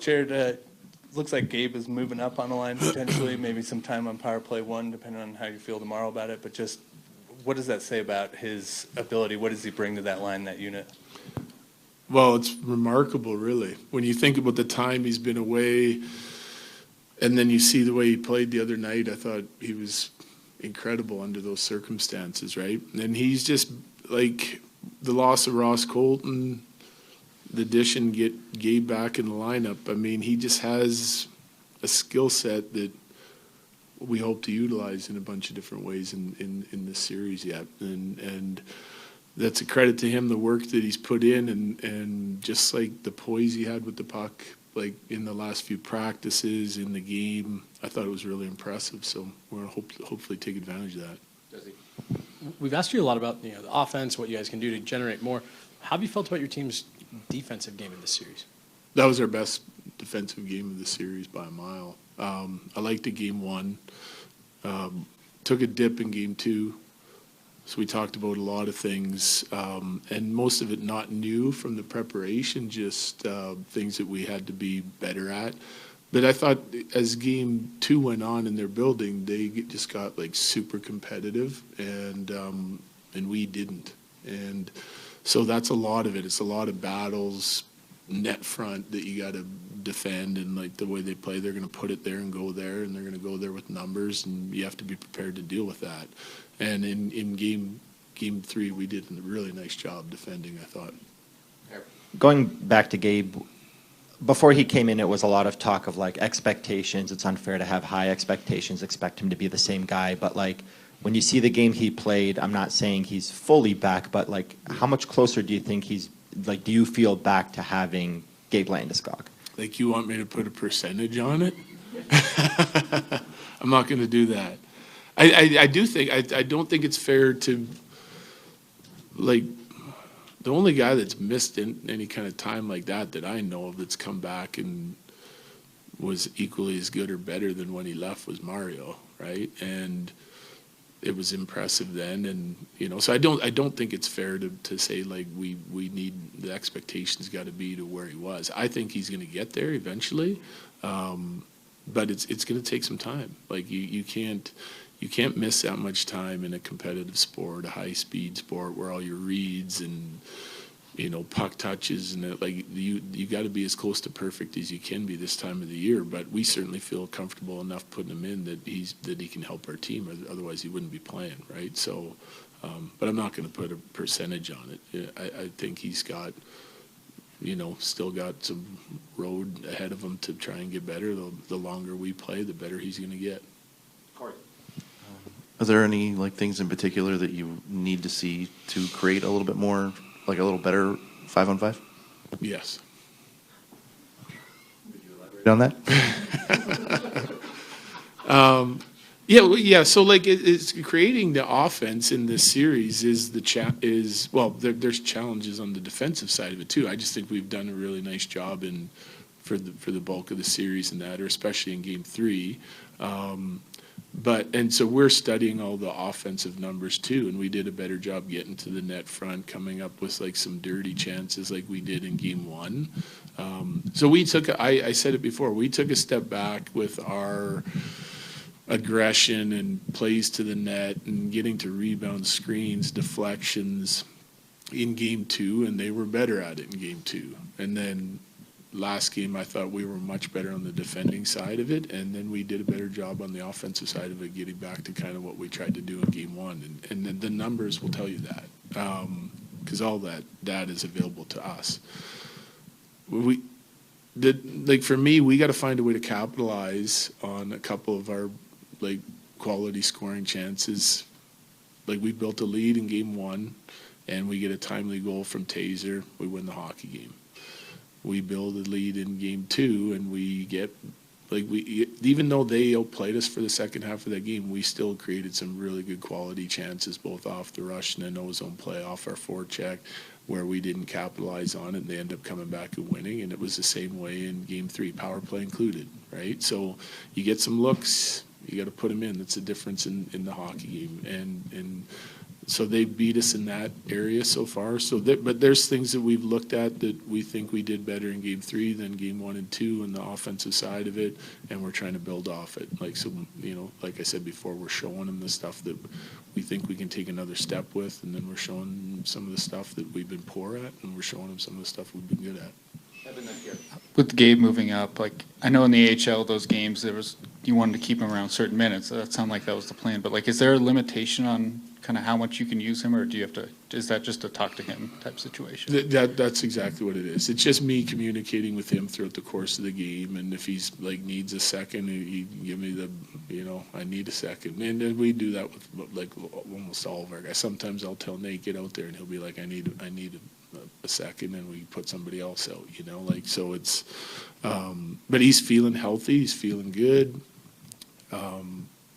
Jared, looks like Gabe is moving up on the line potentially, maybe some time on power play 1, depending on how you feel tomorrow about it. But just what does that say about his ability? What does he bring to that line, that unit? Well, it's remarkable, really. When you think about the time he's been away, and then you see the way he played the other night, I thought he was incredible under those circumstances, right? And he's just like the loss of Ross Colton, the addition, get Gabe back in the lineup. I mean, he just has a skill set that we hope to utilize in a bunch of different ways in this series yet. And that's a credit to him, the work that he's put in, and just like the poise he had with the puck, like in the last few practices, in the game, I thought it was really impressive. So we're going to hopefully take advantage of that. We've asked you a lot about the offense, what you guys can do to generate more. How have you felt about your team's defensive game in this series? That was our best defensive game of the series by a mile. I liked the game 1. Took a dip in game 2. So we talked about a lot of things, and most of it not new from the preparation, just things that we had to be better at. But I thought as game 2 went on in their building, they just got like super competitive, and we didn't. And so that's a lot of it. It's a lot of battles, net front that you got to defend, and like the way they play, they're going to put it there and go there, and they're going to go there with numbers, and you have to be prepared to deal with that. And in game 3, we did a really nice job defending, I thought. Going back to Gabe, before he came in, it was a lot of talk of like expectations. It's unfair to have high expectations, expect him to be the same guy. But like when you see the game he played, I'm not saying he's fully back, but like how much closer do you think he's, like, do you feel back to having Gabe Landeskog? Like, you want me to put a percentage on it? I'm not going to do that. I don't think it's fair to, like, the only guy that's missed in any kind of time like that I know of that's come back and was equally as good or better than when he left was Mario, right? And it was impressive then, and so I don't think it's fair to say like we need, the expectations got to be to where he was. I think he's going to get there eventually, but it's going to take some time. Like you can't miss that much time in a competitive sport, a high speed sport where all your reads and puck touches and like you got to be as close to perfect as you can be this time of the year. But we certainly feel comfortable enough putting him in that he can help our team. Otherwise, he wouldn't be playing, right? So, but I'm not going to put a percentage on it. I think he's got, still got some road ahead of him to try and get better. The longer we play, the better he's going to get. Coyle. Are there any things in particular that you need to see to create a little bit more, like a little better 5-on-5? Yes. Could you elaborate on that? Yeah. So it's creating the offense in this series is there's challenges on the defensive side of it too. I just think we've done a really nice job for the bulk of the series in that, or especially in game 3. And so we're studying all the offensive numbers too, and we did a better job getting to the net front, coming up with some dirty chances like we did in game 1. So we took, I said it before, we took a step back with our aggression and plays to the net and getting to rebound, screens, deflections in game 2, and they were better at it in game 2. And then last game, I thought we were much better on the defending side of it, and then we did a better job on the offensive side of it, getting back to kind of what we tried to do in game 1. And then the numbers will tell you that, because all that data is available to us. For me, we got to find a way to capitalize on a couple of our quality scoring chances. We built a lead in game 1, and we get a timely goal from Taser. We win the hockey game. We build a lead in game 2, and we get even though they outplayed us for the second half of that game, we still created some really good quality chances, both off the rush and then ozone play off our forecheck, where we didn't capitalize on it, and they end up coming back and winning. And it was the same way in game 3, power play included, right? So you get some looks, you got to put them in. That's the difference in the hockey game. And So they beat us in that area so far. But there's things that we've looked at that we think we did better in game 3 than game 1 and 2 in the offensive side of it, and we're trying to build off it. Like I said before, we're showing them the stuff that we think we can take another step with, and then we're showing them some of the stuff that we've been poor at, and we're showing them some of the stuff we've been good at. With Gabe moving up, like, I know in the AHL, those games, you wanted to keep him around certain minutes. That sounded like that was the plan. But, like, is there a limitation on kind of how much you can use him, or do you have to, is that just a talk to him type situation? That's exactly what it is. It's just me communicating with him throughout the course of the game, and if he's like needs a second, he give me the, I need a second, and then we do that with like almost all of our guys. Sometimes I'll tell Nate, get out there, and he'll be like, I need a second, and we put somebody else out. So it's, but he's feeling healthy, he's feeling good.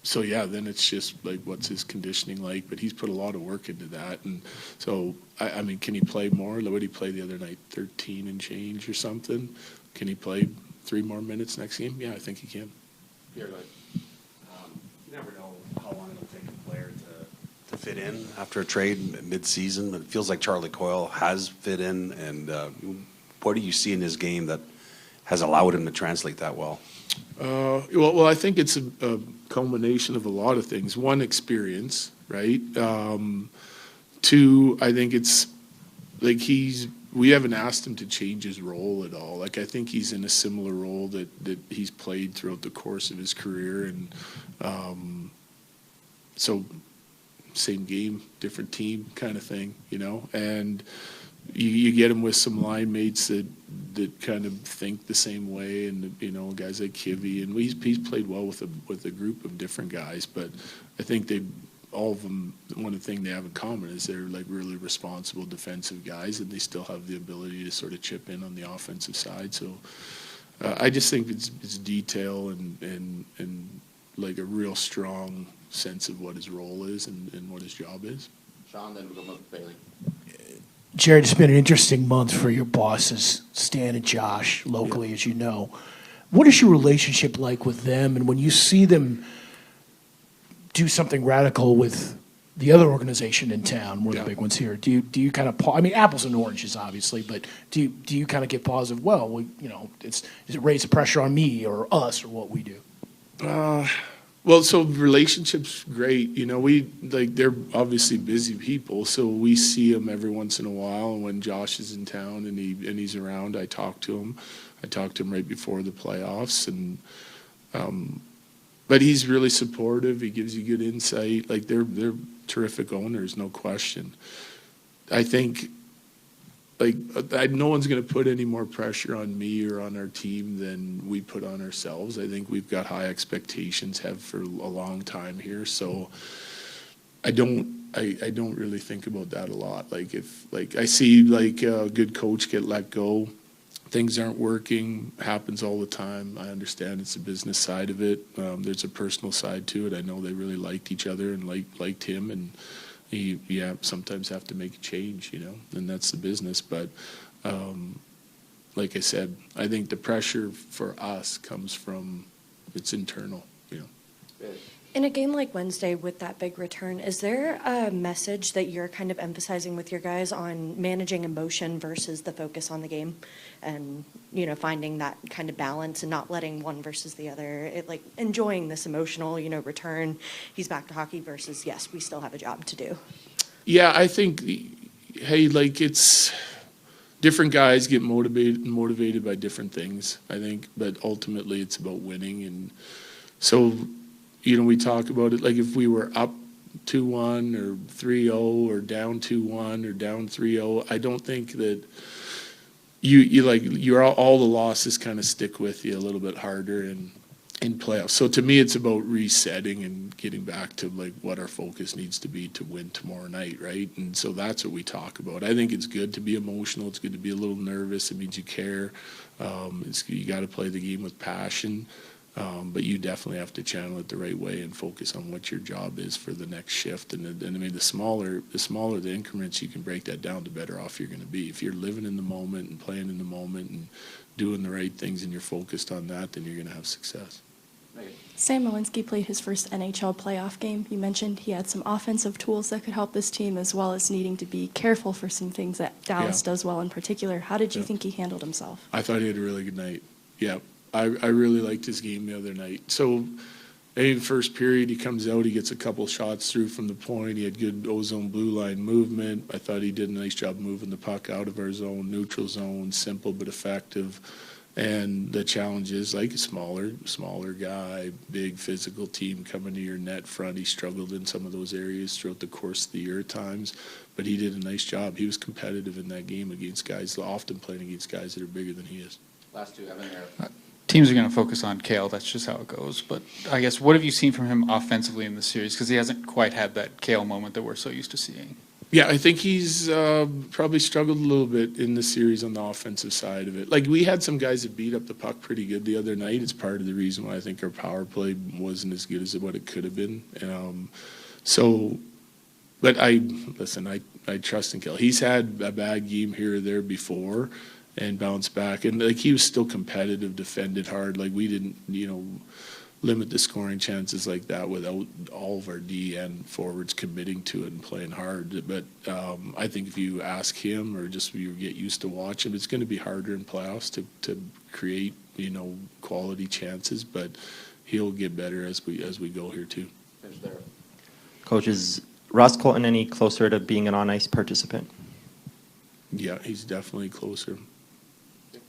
So yeah, then it's just like, what's his conditioning like? But he's put a lot of work into that, and so I mean, can he play more? What did he play the other night? 13 and change or something? Can he play 3 more minutes next game? Yeah, I think he can. You never know how long it'll take a player to fit in after a trade mid-season. It feels like Charlie Coyle has fit in, and what do you see in his game that has allowed him to translate that well? Well, I think it's a culmination of a lot of things. One, experience, right? 2, I think it's like we haven't asked him to change his role at all. Like, I think he's in a similar role that he's played throughout the course of his career, and so same game, different team kind of thing, and you get him with some line mates that kind of think the same way, and guys like Kivy, and he's played well with a group of different guys. But I think all of them, one of the things they have in common is they're like really responsible defensive guys, and they still have the ability to sort of chip in on the offensive side. So I just think it's detail and like a real strong sense of what his role is and what his job is. Sean, then we'll go with Bailey. Jared, it's been an interesting month for your bosses, Stan and Josh, locally, as you know. What is your relationship like with them? And when you see them do something radical with the other organization in town, one of the big ones here, do you kind of, I mean, apples and oranges, obviously, but do you kind of get positive, does it raise the pressure on me or us or what we do? Well, so relationships, great. They're obviously busy people, so we see them every once in a while. And when Josh is in town and he's around, I talk to him. I talked to him right before the playoffs, and but he's really supportive. He gives you good insight. Like, they're terrific owners, no question. I think, no one's going to put any more pressure on me or on our team than we put on ourselves. I think we've got high expectations, have for a long time here. So I don't really think about that a lot. Like, if I see a good coach get let go, things aren't working, happens all the time. I understand it's a business side of it. There's a personal side to it. I know they really liked each other and liked him, and you sometimes have to make a change, and that's the business. But like I said, I think the pressure for us comes from, it's internal, In a game like Wednesday with that big return, is there a message that you're kind of emphasizing with your guys on managing emotion versus the focus on the game, and finding that kind of balance and not letting one versus the other, enjoying this emotional return, he's back to hockey, versus yes, we still have a job to do? Yeah, I think, hey, it's different guys get motivated by different things, I think, but ultimately it's about winning. And so we talk about it, like if we were up 2-1 or 3-0 or down 2-1 or down 3-0, I don't think that you're all the losses kind of stick with you a little bit harder in playoffs. So to me, it's about resetting and getting back to what our focus needs to be to win tomorrow night, right? And so that's what we talk about. I think it's good to be emotional. It's good to be a little nervous. It means you care. You got to play the game with passion. But you definitely have to channel it the right way and focus on what your job is for the next shift. And I mean, the smaller the increments you can break that down, the better off you're going to be. If you're living in the moment and playing in the moment and doing the right things and you're focused on that, then you're going to have success. Sam Malinski played his first NHL playoff game. You mentioned he had some offensive tools that could help this team, as well as needing to be careful for some things that Dallas does well in particular. How did you think he handled himself? I thought he had a really good night. Yeah, I really liked his game the other night. So, in the first period, he comes out, he gets a couple shots through from the point. He had good ozone blue line movement. I thought he did a nice job moving the puck out of our zone, neutral zone, simple but effective. And the challenge is like a smaller guy, big physical team coming to your net front. He struggled in some of those areas throughout the course of the year at times, but he did a nice job. He was competitive in that game against guys, often playing against guys that are bigger than he is. Last two, Evan, there. Teams are going to focus on Cale. That's just how it goes. But I guess, what have you seen from him offensively in the series? Because he hasn't quite had that Cale moment that we're so used to seeing. Yeah, I think he's probably struggled a little bit in the series on the offensive side of it. Like, we had some guys that beat up the puck pretty good the other night. It's part of the reason why I think our power play wasn't as good as what it could have been. But I trust in Cale. He's had a bad game here or there before and bounced back. And, like, he was still competitive, defended hard. Like, we didn't, limit the scoring chances like that without all of our D and forwards committing to it and playing hard. But I think if you ask him or just you get used to watch him, it's going to be harder in playoffs to create, quality chances. But he'll get better as we go here too. Coach, is Ross Colton any closer to being an on-ice participant? Yeah, he's definitely closer.